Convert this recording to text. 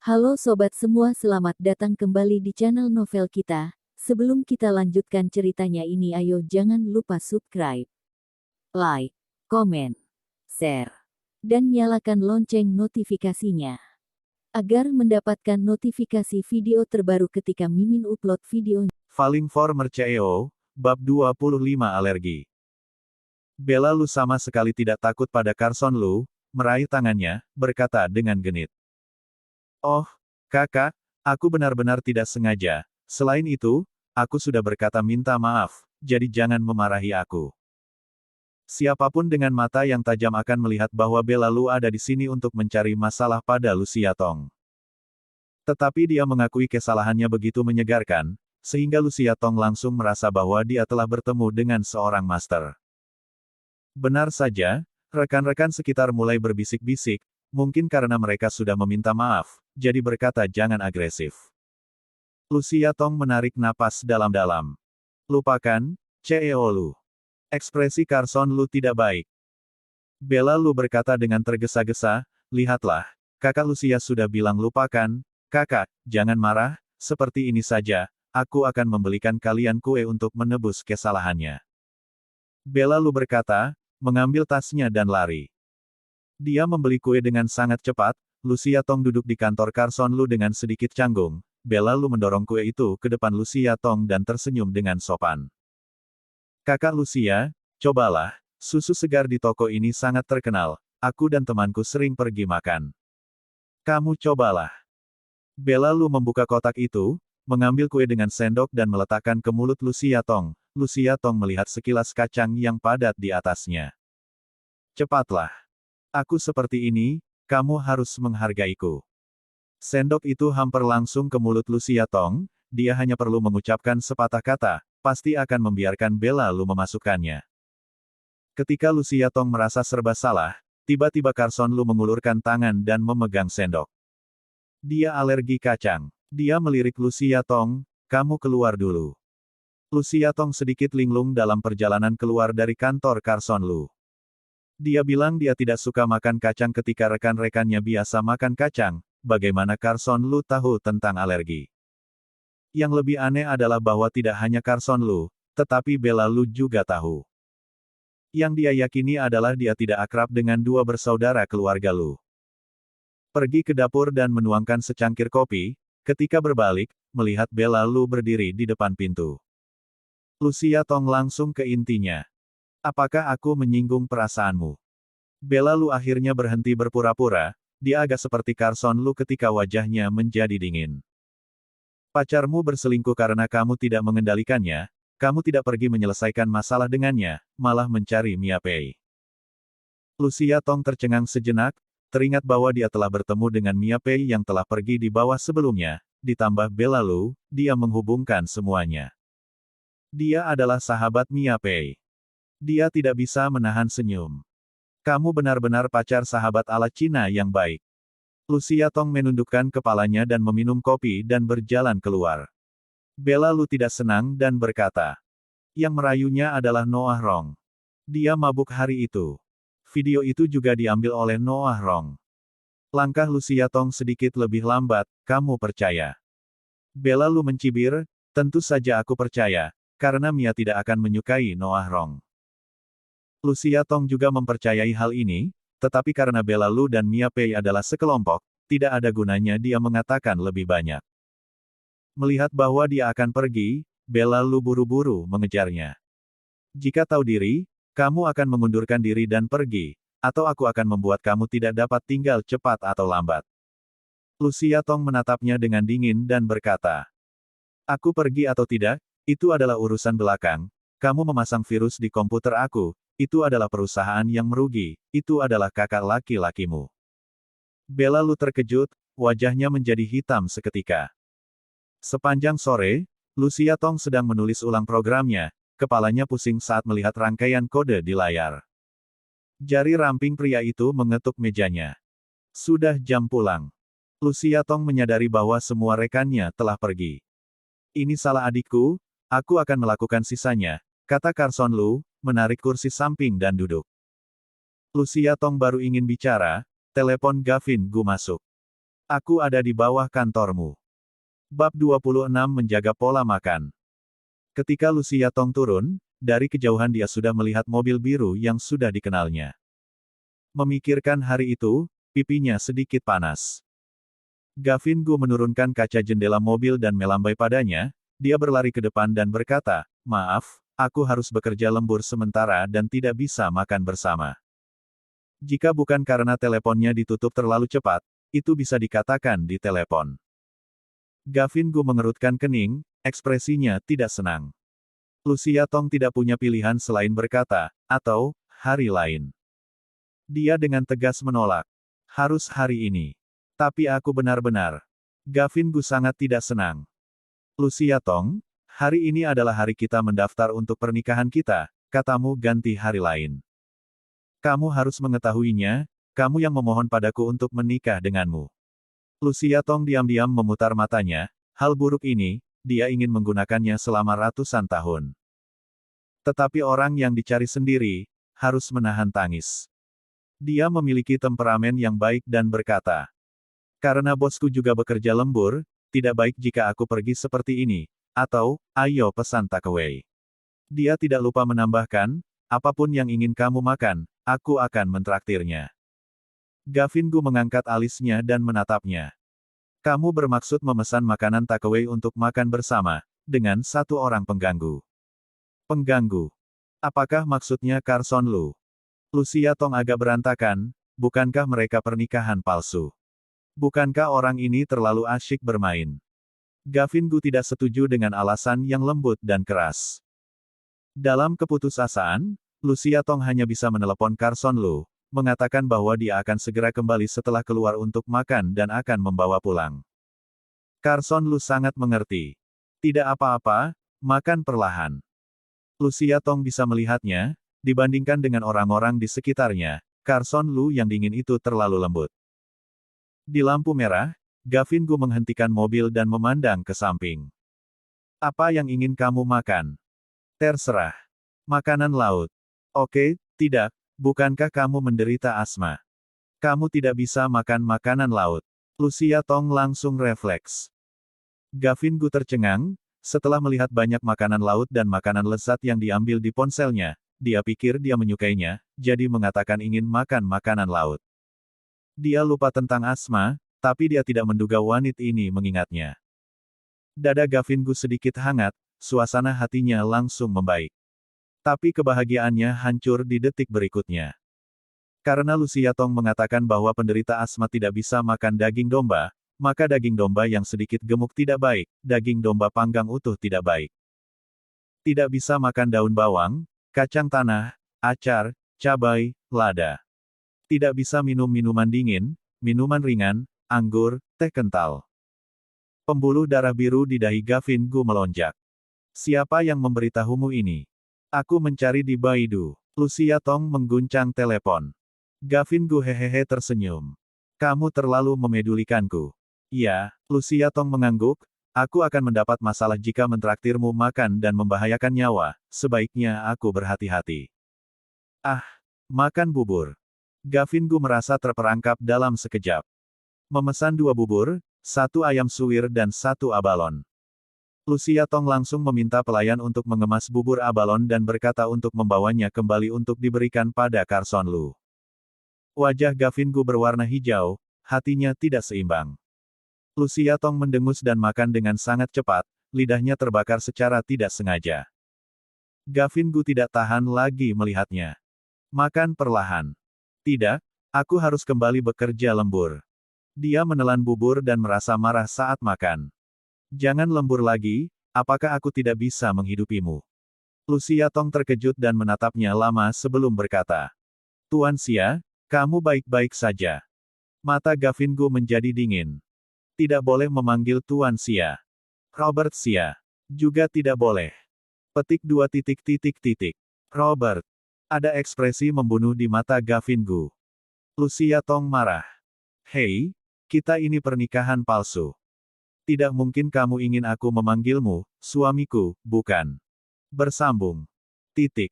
Halo sobat semua, selamat datang kembali di channel novel kita. Sebelum kita lanjutkan ceritanya ini, ayo jangan lupa subscribe, like, komen, share, dan nyalakan lonceng notifikasinya agar mendapatkan notifikasi video terbaru ketika Mimin upload video. Falling for Merceo, bab 25 alergi. Bella Lu sama sekali tidak takut pada Carson Lu, meraih tangannya, berkata dengan genit. Oh, kakak, aku benar-benar tidak sengaja. Selain itu, aku sudah berkata minta maaf, jadi jangan memarahi aku. Siapapun dengan mata yang tajam akan melihat bahwa Bella Lu ada di sini untuk mencari masalah pada Lucia Tong. Tetapi dia mengakui kesalahannya begitu menyegarkan, sehingga Lucia Tong langsung merasa bahwa dia telah bertemu dengan seorang master. Benar saja, rekan-rekan sekitar mulai berbisik-bisik, mungkin karena mereka sudah meminta maaf, jadi berkata jangan agresif. Lucia Tong menarik napas dalam-dalam. Lupakan, Ceo Lu. Ekspresi Carson Lu tidak baik. Bella Lu berkata dengan tergesa-gesa, lihatlah, kakak Lucia sudah bilang lupakan, kakak, jangan marah, seperti ini saja, aku akan membelikan kalian kue untuk menebus kesalahannya. Bella Lu berkata, mengambil tasnya dan lari. Dia membeli kue dengan sangat cepat. Lucia Tong duduk di kantor Carson Lu dengan sedikit canggung. Bella Lu mendorong kue itu ke depan Lucia Tong dan tersenyum dengan sopan. Kakak Lucia, cobalah, susu segar di toko ini sangat terkenal, aku dan temanku sering pergi makan. Kamu cobalah. Bella Lu membuka kotak itu, mengambil kue dengan sendok dan meletakkan ke mulut Lucia Tong. Lucia Tong melihat sekilas kacang yang padat di atasnya. Cepatlah. Aku seperti ini, kamu harus menghargaiku. Sendok itu hampir langsung ke mulut Lucia Tong, dia hanya perlu mengucapkan sepatah kata, pasti akan membiarkan Bella Lu memasukkannya. Ketika Lucia Tong merasa serba salah, tiba-tiba Carson Lu mengulurkan tangan dan memegang sendok. Dia alergi kacang. Dia melirik Lucia Tong, kamu keluar dulu. Lucia Tong sedikit linglung dalam perjalanan keluar dari kantor Carson Lu. Dia bilang dia tidak suka makan kacang ketika rekan-rekannya biasa makan kacang, bagaimana Carson Lu tahu tentang alergi? Yang lebih aneh adalah bahwa tidak hanya Carson Lu, tetapi Bella Lu juga tahu. Yang dia yakini adalah dia tidak akrab dengan dua bersaudara keluarga Lu. Pergi ke dapur dan menuangkan secangkir kopi, ketika berbalik, melihat Bella Lu berdiri di depan pintu. Lucia Tong langsung ke intinya. Apakah aku menyinggung perasaanmu? Bella Lu akhirnya berhenti berpura-pura, dia agak seperti Carson Lu ketika wajahnya menjadi dingin. Pacarmu berselingkuh karena kamu tidak mengendalikannya, kamu tidak pergi menyelesaikan masalah dengannya, malah mencari Mia Pei. Lucia Tong tercengang sejenak, teringat bahwa dia telah bertemu dengan Mia Pei yang telah pergi di bawah sebelumnya, ditambah Bella Lu, dia menghubungkan semuanya. Dia adalah sahabat Mia Pei. Dia tidak bisa menahan senyum. Kamu benar-benar pacar sahabat ala Cina yang baik. Lucia Tong menundukkan kepalanya dan meminum kopi dan berjalan keluar. Bella Lu tidak senang dan berkata. Yang merayunya adalah Noah Rong. Dia mabuk hari itu. Video itu juga diambil oleh Noah Rong. Langkah Lucia Tong sedikit lebih lambat, kamu percaya? Bella Lu mencibir, tentu saja aku percaya, karena Mia tidak akan menyukai Noah Rong. Lucia Tong juga mempercayai hal ini, tetapi karena Bella Lu dan Mia Pei adalah sekelompok, tidak ada gunanya dia mengatakan lebih banyak. Melihat bahwa dia akan pergi, Bella Lu buru-buru mengejarnya. Jika tahu diri, kamu akan mengundurkan diri dan pergi, atau aku akan membuat kamu tidak dapat tinggal cepat atau lambat. Lucia Tong menatapnya dengan dingin dan berkata, aku pergi atau tidak, itu adalah urusan belakang, kamu memasang virus di komputer aku, itu adalah perusahaan yang merugi, itu adalah kakak laki-lakimu. Bella Lu terkejut, wajahnya menjadi hitam seketika. Sepanjang sore, Lucia Tong sedang menulis ulang programnya, kepalanya pusing saat melihat rangkaian kode di layar. Jari ramping pria itu mengetuk mejanya. Sudah jam pulang. Lucia Tong menyadari bahwa semua rekannya telah pergi. Ini salah adikku, aku akan melakukan sisanya, kata Carson Lu, menarik kursi samping dan duduk. Lucia Tong baru ingin bicara, telepon Gavin Gu masuk. Aku ada di bawah kantormu. Bab 26 Menjaga Pola Makan. Ketika Lucia Tong turun, dari kejauhan dia sudah melihat mobil biru yang sudah dikenalnya. Memikirkan hari itu, pipinya sedikit panas. Gavin Gu menurunkan kaca jendela mobil dan melambai padanya, dia berlari ke depan dan berkata, "Maaf, aku harus bekerja lembur sementara dan tidak bisa makan bersama." Jika bukan karena teleponnya ditutup terlalu cepat, itu bisa dikatakan di telepon. Gavin Gu mengerutkan kening, ekspresinya tidak senang. Lucia Tong tidak punya pilihan selain berkata, atau, hari lain. Dia dengan tegas menolak. Harus hari ini. Tapi aku benar-benar. Gavin Gu sangat tidak senang. Lucia Tong, hari ini adalah hari kita mendaftar untuk pernikahan kita, katamu ganti hari lain. Kamu harus mengetahuinya, kamu yang memohon padaku untuk menikah denganmu. Lucia Tong diam-diam memutar matanya, hal buruk ini, dia ingin menggunakannya selama ratusan tahun. Tetapi orang yang dicari sendiri, harus menahan tangis. Dia memiliki temperamen yang baik dan berkata, "Karena bosku juga bekerja lembur, tidak baik jika aku pergi seperti ini, atau, ayo pesan takeaway." Dia tidak lupa menambahkan, "Apapun yang ingin kamu makan, aku akan mentraktirnya." Gavin Gu mengangkat alisnya dan menatapnya. "Kamu bermaksud memesan makanan takeaway untuk makan bersama, dengan satu orang pengganggu." "Pengganggu? Apakah maksudnya Carson Lu?" Lucia Tong agak berantakan, bukankah mereka pernikahan palsu? Bukankah orang ini terlalu asyik bermain? Gavin Gu tidak setuju dengan alasan yang lembut dan keras. Dalam keputusasaan, Lucia Tong hanya bisa menelepon Carson Lu, mengatakan bahwa dia akan segera kembali setelah keluar untuk makan dan akan membawa pulang. Carson Lu sangat mengerti. Tidak apa-apa, makan perlahan. Lucia Tong bisa melihatnya, dibandingkan dengan orang-orang di sekitarnya, Carson Lu yang dingin itu terlalu lembut. Di lampu merah, Gavin Gu menghentikan mobil dan memandang ke samping. "Apa yang ingin kamu makan?" "Terserah. Makanan laut." "Oke, tidak, bukankah kamu menderita asma? Kamu tidak bisa makan makanan laut." Lucia Tong langsung refleks. Gavin Gu tercengang, setelah melihat banyak makanan laut dan makanan lezat yang diambil di ponselnya, dia pikir dia menyukainya, jadi mengatakan ingin makan makanan laut. Dia lupa tentang asma, tapi dia tidak menduga wanita ini mengingatnya. Dada Gavin Gu sedikit hangat, suasana hatinya langsung membaik. Tapi kebahagiaannya hancur di detik berikutnya. Karena Lucia Tong mengatakan bahwa penderita asma tidak bisa makan daging domba, maka daging domba yang sedikit gemuk tidak baik, daging domba panggang utuh tidak baik. Tidak bisa makan daun bawang, kacang tanah, acar, cabai, lada. Tidak bisa minum minuman dingin, minuman ringan, anggur, teh kental. Pembuluh darah biru di dahi Gavin Gu melonjak. "Siapa yang memberitahumu ini?" "Aku mencari di Baidu." Lucia Tong mengguncang telepon. Gavin Gu hehehe tersenyum. "Kamu terlalu memedulikanku." "Iya," Lucia Tong mengangguk, "aku akan mendapat masalah jika mentraktirmu makan dan membahayakan nyawa, sebaiknya aku berhati-hati." "Ah, makan bubur." Gavin Gu merasa terperangkap dalam sekejap. Memesan 2 bubur, 1 ayam suwir dan 1 abalon. Lucia Tong langsung meminta pelayan untuk mengemas bubur abalon dan berkata untuk membawanya kembali untuk diberikan pada Carson Lu. Wajah Gavin Gu berwarna hijau, hatinya tidak seimbang. Lucia Tong mendengus dan makan dengan sangat cepat, lidahnya terbakar secara tidak sengaja. Gavin Gu tidak tahan lagi melihatnya. "Makan perlahan." "Tidak, aku harus kembali bekerja lembur." Dia menelan bubur dan merasa marah saat makan. "Jangan lembur lagi, apakah aku tidak bisa menghidupimu?" Lucia Tong terkejut dan menatapnya lama sebelum berkata, "Tuan Xia, kamu baik-baik saja?" Mata Gavin Gu menjadi dingin. "Tidak boleh memanggil Tuan Xia. Robert Xia. Juga tidak boleh." Petik 2 titik titik titik. "Robert." Ada ekspresi membunuh di mata Gavin Gu. Lucia Tong marah. "Hei, kita ini pernikahan palsu. Tidak mungkin kamu ingin aku memanggilmu, suamiku, bukan?" Bersambung. Titik.